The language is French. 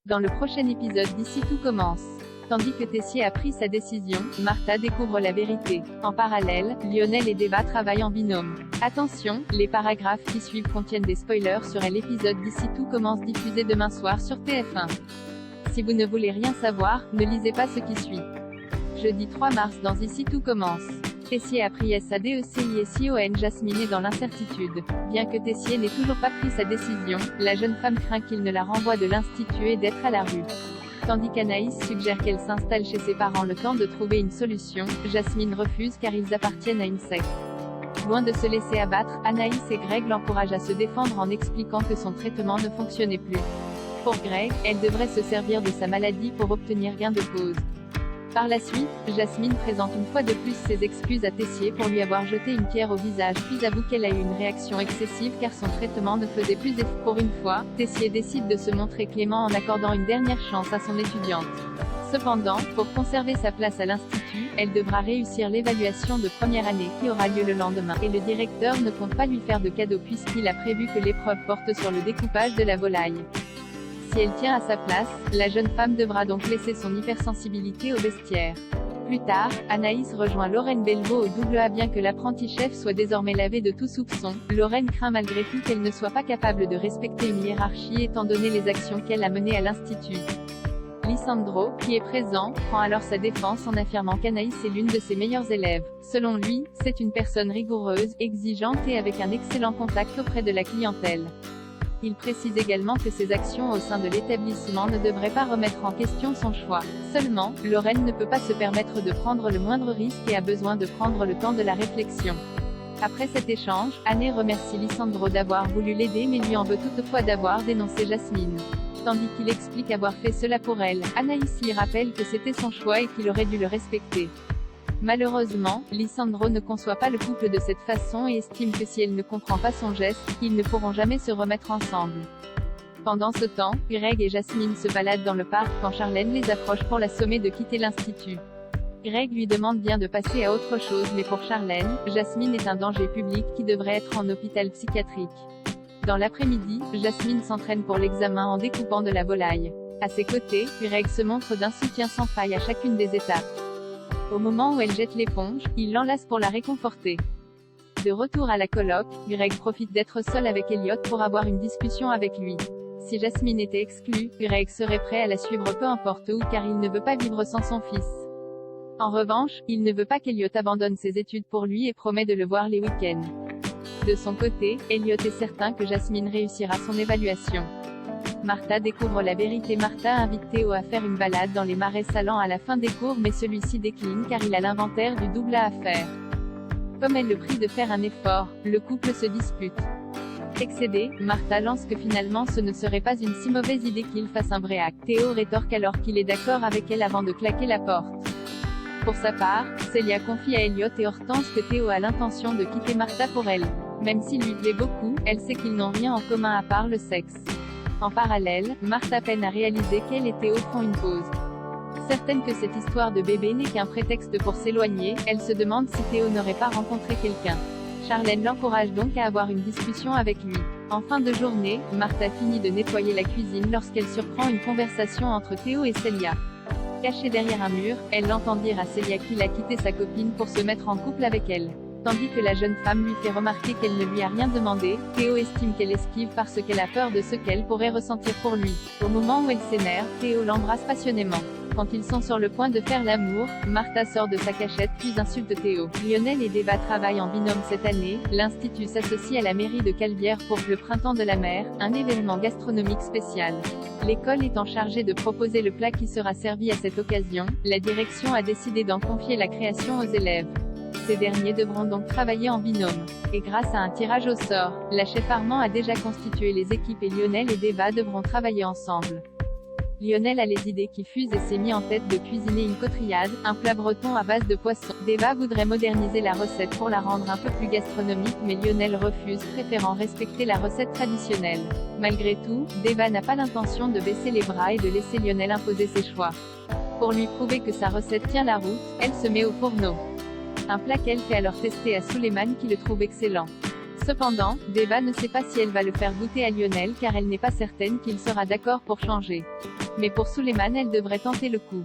Dans le prochain épisode d'Ici tout commence. Tandis que Tessier a pris sa décision, Martha découvre la vérité. En parallèle, Lionel et Deva travaillent en binôme. Attention, les paragraphes qui suivent contiennent des spoilers sur l'épisode d'Ici tout commence diffusé demain soir sur TF1. Si vous ne voulez rien savoir, ne lisez pas ce qui suit. Jeudi 3 mars dans Ici tout commence. Tessier a pris sa décision, Jasmine est dans l'incertitude. Bien que Tessier n'ait toujours pas pris sa décision, la jeune femme craint qu'il ne la renvoie de l'institut et d'être à la rue. Tandis qu'Anaïs suggère qu'elle s'installe chez ses parents le temps de trouver une solution, Jasmine refuse car ils appartiennent à une secte. Loin de se laisser abattre, Anaïs et Greg l'encouragent à se défendre en expliquant que son traitement ne fonctionnait plus. Pour Greg, elle devrait se servir de sa maladie pour obtenir gain de cause. Par la suite, Jasmine présente une fois de plus ses excuses à Tessier pour lui avoir jeté une pierre au visage puis avoue qu'elle a eu une réaction excessive car son traitement ne faisait plus effet. Pour une fois, Tessier décide de se montrer clément en accordant une dernière chance à son étudiante. Cependant, pour conserver sa place à l'institut, elle devra réussir l'évaluation de première année qui aura lieu le lendemain, et le directeur ne compte pas lui faire de cadeau puisqu'il a prévu que l'épreuve porte sur le découpage de la volaille. Si elle tient à sa place, la jeune femme devra donc laisser son hypersensibilité au vestiaire. Plus tard, Anaïs rejoint Lorraine Belvaux au double A. Bien que l'apprenti chef soit désormais lavé de tout soupçon, Lorraine craint malgré tout qu'elle ne soit pas capable de respecter une hiérarchie étant donné les actions qu'elle a menées à l'institut. Lisandro, qui est présent, prend alors sa défense en affirmant qu'Anaïs est l'une de ses meilleures élèves. Selon lui, c'est une personne rigoureuse, exigeante et avec un excellent contact auprès de la clientèle. Il précise également que ses actions au sein de l'établissement ne devraient pas remettre en question son choix. Seulement, Lorraine ne peut pas se permettre de prendre le moindre risque et a besoin de prendre le temps de la réflexion. Après cet échange, Anne remercie Lisandro d'avoir voulu l'aider mais lui en veut toutefois d'avoir dénoncé Jasmine. Tandis qu'il explique avoir fait cela pour elle, Anaïs lui rappelle que c'était son choix et qu'il aurait dû le respecter. Malheureusement, Lisandro ne conçoit pas le couple de cette façon et estime que si elle ne comprend pas son geste, ils ne pourront jamais se remettre ensemble. Pendant ce temps, Greg et Jasmine se baladent dans le parc quand Charlène les approche pour la sommer de quitter l'institut. Greg lui demande bien de passer à autre chose mais pour Charlène, Jasmine est un danger public qui devrait être en hôpital psychiatrique. Dans l'après-midi, Jasmine s'entraîne pour l'examen en découpant de la volaille. À ses côtés, Greg se montre d'un soutien sans faille à chacune des étapes. Au moment où elle jette l'éponge, il l'enlace pour la réconforter. De retour à la coloc, Greg profite d'être seul avec Elliot pour avoir une discussion avec lui. Si Jasmine était exclue, Greg serait prêt à la suivre peu importe où car il ne veut pas vivre sans son fils. En revanche, il ne veut pas qu'Elliot abandonne ses études pour lui et promet de le voir les week-ends. De son côté, Elliot est certain que Jasmine réussira son évaluation. Martha découvre la vérité. Martha invite Théo à faire une balade dans les marais salants à la fin des cours mais celui-ci décline car il a l'inventaire du double A à faire. Comme elle le prie de faire un effort, le couple se dispute. Excédée, Martha lance que finalement ce ne serait pas une si mauvaise idée qu'il fasse un vrai acte. Théo rétorque alors qu'il est d'accord avec elle avant de claquer la porte. Pour sa part, Célia confie à Elliot et Hortense que Théo a l'intention de quitter Martha pour elle. Même s'il lui plaît beaucoup, elle sait qu'ils n'ont rien en commun à part le sexe. En parallèle, Martha peine à réaliser qu'elle et Théo font une pause. Certaine que cette histoire de bébé n'est qu'un prétexte pour s'éloigner, elle se demande si Théo n'aurait pas rencontré quelqu'un. Charlène l'encourage donc à avoir une discussion avec lui. En fin de journée, Martha finit de nettoyer la cuisine lorsqu'elle surprend une conversation entre Théo et Célia. Cachée derrière un mur, elle l'entend dire à Célia qu'il a quitté sa copine pour se mettre en couple avec elle. Tandis que la jeune femme lui fait remarquer qu'elle ne lui a rien demandé, Théo estime qu'elle esquive parce qu'elle a peur de ce qu'elle pourrait ressentir pour lui. Au moment où elle s'énerve, Théo l'embrasse passionnément. Quand ils sont sur le point de faire l'amour, Martha sort de sa cachette puis insulte Théo. Lionel et Deva travaillent en binôme cette année. L'institut s'associe à la mairie de Calvière pour le Printemps de la Mer, un événement gastronomique spécial. L'école étant chargée de proposer le plat qui sera servi à cette occasion, la direction a décidé d'en confier la création aux élèves. Ces derniers devront donc travailler en binôme. Et grâce à un tirage au sort, la chef Armand a déjà constitué les équipes et Lionel et Deva devront travailler ensemble. Lionel a les idées qui fusent et s'est mis en tête de cuisiner une cotrillade, un plat breton à base de poisson. Deva voudrait moderniser la recette pour la rendre un peu plus gastronomique mais Lionel refuse, préférant respecter la recette traditionnelle. Malgré tout, Deva n'a pas l'intention de baisser les bras et de laisser Lionel imposer ses choix. Pour lui prouver que sa recette tient la route, elle se met au fourneau. Un plat qu'elle fait alors tester à Suleiman qui le trouve excellent. Cependant, Deva ne sait pas si elle va le faire goûter à Lionel car elle n'est pas certaine qu'il sera d'accord pour changer. Mais pour Suleiman, elle devrait tenter le coup.